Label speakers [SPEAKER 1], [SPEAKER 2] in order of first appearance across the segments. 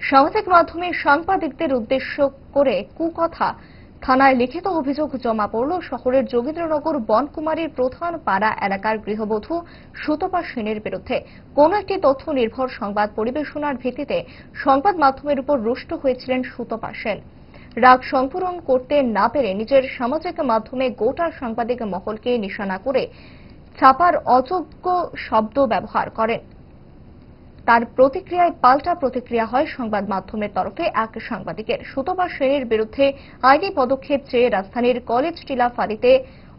[SPEAKER 1] সামাজিক মাধ্যমে সাংবাদিকদের উদ্দেশ্য করে কুকথা থানায় লিখিত অভিযোগ জমা পড়ল শহরের যোগীন্দ্রনগর বনকুমারীর প্রধান পাড়া এলাকার গৃহবধূ সুতপা সেনের বিরুদ্ধে। কোন একটি তথ্য নির্ভর সংবাদ পরিবেশনার ভিত্তিতে সংবাদ মাধ্যমের উপর রুষ্ট হয়েছিলেন সুতপা সেন। রাগ সংপূরণ করতে না পেরে নিজের সামাজিক মাধ্যমে গোটা সাংবাদিক মহলকে নিশানা করে ছাপার অযোগ্য শব্দ ব্যবহার করেন। তার প্রতিক্রিয়ায় পাল্টা প্রতিক্রিয়া হয় সংবাদ মাধ্যমের তরফে এক সাংবাদিকের। সুতপা সেনের বিরুদ্ধে আইনি পদক্ষেপ চেয়ে রাজধানীর কলেজ টিলা ফাঁড়িতে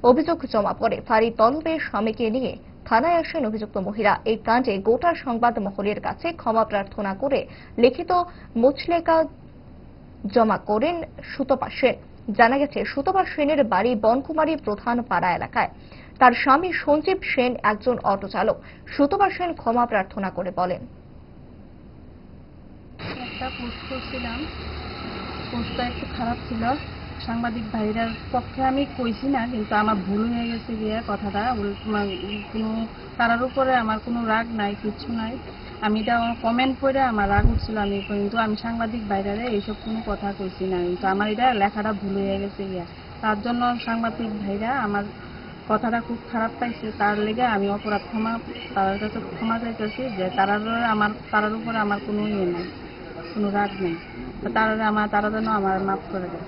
[SPEAKER 1] অভিযোগ জমা পড়ে। ফাঁড়ি তলবে স্বামীকে নিয়ে থানায় আসেন অভিযুক্ত মহিলা। এই কাণ্ডে গোটা সংবাদ মহলের কাছে ক্ষমা প্রার্থনা করে লিখিত মুচলেকা জমা করেন সুতপা সেন। জানা গেছে, সুতপা সেনের বাড়ি বনকুমারী প্রধান পাড়া এলাকায়। তার স্বামী সঞ্জীব সেন একজন অটো চালক। সুতপা সেন ক্ষমা প্রার্থনা করে বলেন,
[SPEAKER 2] একটা পোস্ট করছিলাম, পোস্টটা একটু খারাপ ছিল। সাংবাদিক ভাইরার পক্ষে আমি কইছি না, কিন্তু আমার ভুল হয়ে গেছে গিয়ে কথাটা। কোনো তারার উপরে আমার কোনো রাগ নাই, কিচ্ছু নাই। আমি এটা কমেন্ট করে আমার রাগ উঠছিল, কিন্তু আমি সাংবাদিক ভাইরারে এইসব কোনো কথা কইছি না, কিন্তু আমার এটা লেখাটা ভুল হয়ে গেছে গিয়া। তার জন্য সাংবাদিক ভাইরা আমার কথাটা খুব খারাপ পাইছে। তার লেগে আমি অপরাধ তার কাছে ক্ষমা চাইতেছি যে তারার উপরে আমার কোনো ইয়ে নাই, কোনো রাগ নেই। তারা যেন আমার মাফ করে দেয়।